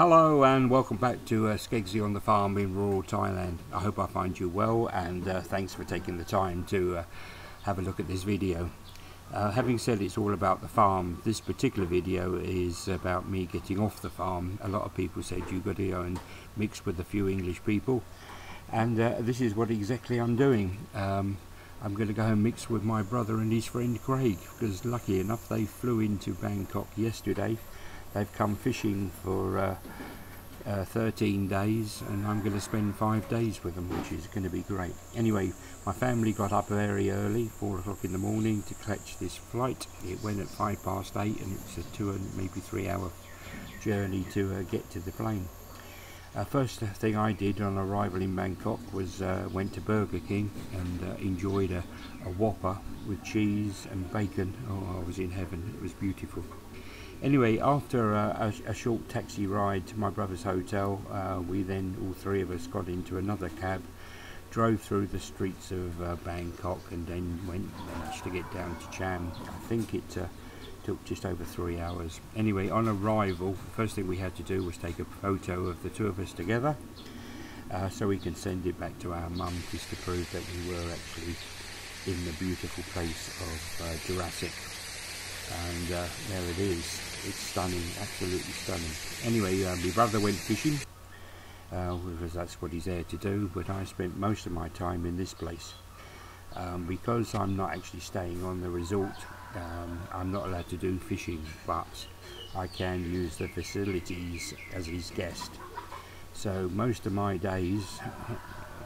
Hello and welcome back to Skeggsy on the farm in rural Thailand. I hope I find you well, and thanks for taking the time to have a look at this video. Having said it's all about the farm, this particular video is about me getting off the farm. A lot of people said you've got to go and mix with a few English people, and this is what exactly I'm doing. I'm going to go and mix with my brother and his friend Craig, because lucky enough they flew into Bangkok yesterday. They've come fishing for 13 days, and I'm going to spend 5 days with them, which is going to be great. Anyway, my family got up very early, 4 o'clock in the morning, to catch this flight. It went at 8:05, and it's a 2 and maybe 3 hour journey to get to the plane. First thing I did on arrival in Bangkok was went to Burger King and enjoyed a Whopper with cheese and bacon. Oh, I was in heaven. It was beautiful. Anyway, after a short taxi ride to my brother's hotel, we then, all three of us, got into another cab, drove through the streets of Bangkok, and then managed to get down to Cham. I think it took just over 3 hours. Anyway, on arrival, the first thing we had to do was take a photo of the two of us together, so we can send it back to our mum, just to prove that we were actually in the beautiful place of Jurassic. And there it is. It's stunning, absolutely stunning. Anyway, my brother went fishing because that's what he's there to do, but I spent most of my time in this place because I'm not actually staying on the resort. I'm not allowed to do fishing, but I can use the facilities as his guest. So most of my days,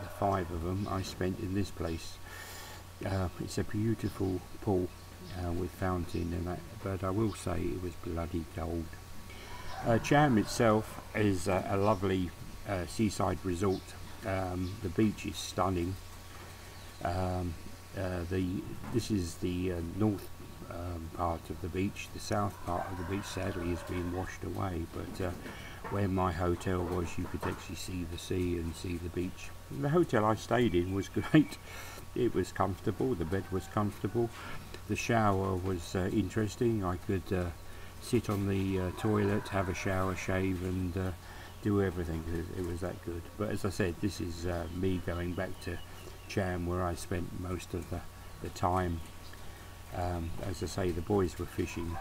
the 5 of them, I spent in this place. It's a beautiful pool with fountain and that, but I will say it was bloody cold. Cham itself is a lovely seaside resort. The beach is stunning. This is the north part of the beach. The south part of the beach sadly is being washed away, but where my hotel was, you could actually see the sea and see the beach. The hotel I stayed in was great. It was comfortable, the bed was comfortable. The shower was interesting. I could sit on the toilet, have a shower, shave, and do everything. It was that good. But as I said, this is me going back to Cham, where I spent most of the time. As I say, the boys were fishing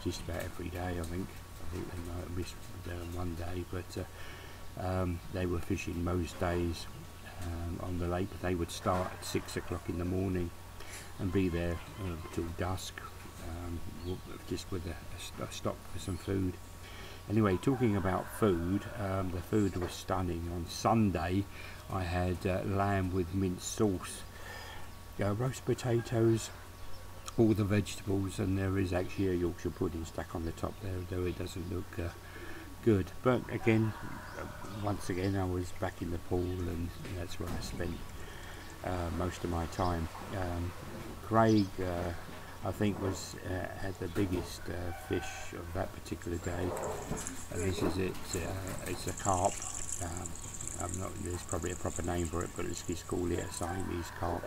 just about every day, I think. They might have missed one day, but they were fishing most days on the lake. They would start at 6 o'clock in the morning and be there till dusk, just with a stop for some food. Anyway, talking about food, the food was stunning. On Sunday I had lamb with minced sauce, roast potatoes, all the vegetables, and there is actually a Yorkshire pudding stuck on the top there, though it doesn't look good. But again, once again, I was back in the pool, and that's where I spent most of my time. Craig, I think, had the biggest fish of that particular day, and this is it. It's a carp. There's probably a proper name for it, but let's just call it a Siamese carp.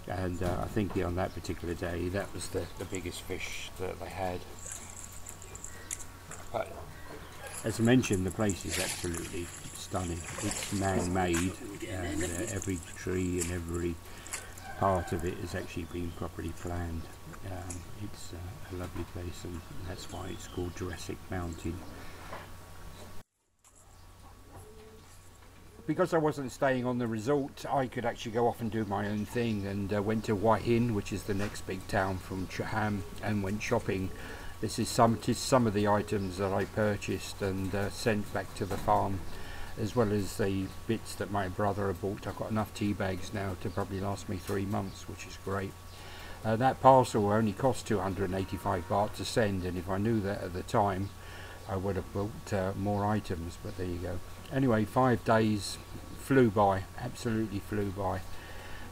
And I think on that particular day, that was the biggest fish that they had. But as I mentioned, the place is absolutely stunning. It's man-made, and every tree and every part of it has actually been properly planned. It's a lovely place, and that's why it's called Jurassic Mountain. Because I wasn't staying on the resort, I could actually go off and do my own thing, and went to Hua Hin, which is the next big town from Cham, and went shopping. This is some of the items that I purchased and sent back to the farm, as well as the bits that my brother had bought. I've got enough tea bags now to probably last me 3 months, which is great. That parcel only cost 285 baht to send, and if I knew that at the time, I would have bought more items, but there you go. Anyway, 5 days flew by, absolutely flew by,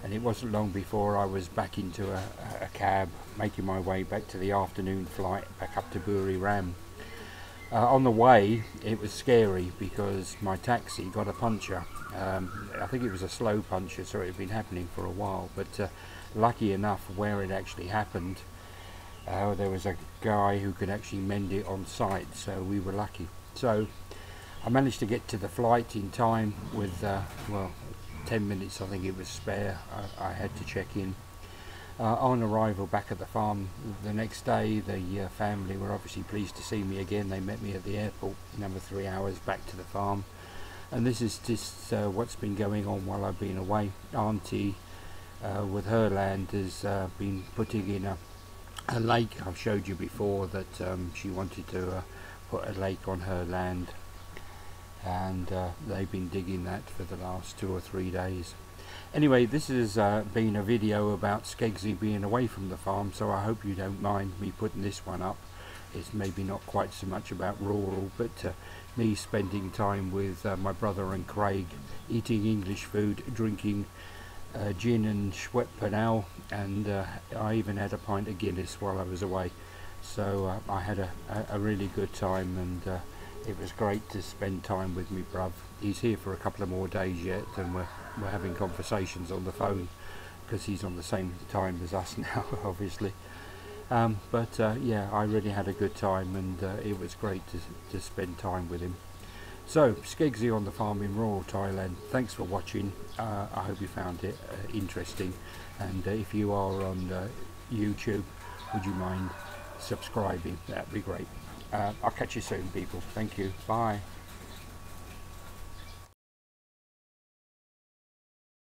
and it wasn't long before I was back into a cab, making my way back to the afternoon flight back up to Buriram. On the way, it was scary because my taxi got a puncture. I think it was a slow puncture, so it had been happening for a while, but lucky enough, where it actually happened, there was a guy who could actually mend it on site, so we were lucky. So I managed to get to the flight in time with well, 10 minutes I think it was spare. I had to check in. On arrival back at the farm the next day, the family were obviously pleased to see me again. They met me at the airport, another 3 hours back to the farm. And this is just what's been going on while I've been away. Auntie, with her land, has been putting in a lake. I've showed you before that she wanted to put a lake on her land, and they've been digging that for the last 2 or 3 days. Anyway, this has been a video about Skeggsy being away from the farm, so I hope you don't mind me putting this one up. It's maybe not quite so much about rural, but me spending time with my brother and Craig, eating English food, drinking gin and Schweppes Panel, and I even had a pint of Guinness while I was away. So I had a really good time, and it was great to spend time with me bruv. He's here for a couple of more days yet, and we're having conversations on the phone because he's on the same time as us now, obviously. Yeah, I really had a good time, and it was great to spend time with him. So, Skeggsy on the farm in rural Thailand. Thanks for watching. I hope you found it interesting, and if you are on YouTube, would you mind subscribing? That'd be great. I'll catch you soon, people. Thank you. Bye.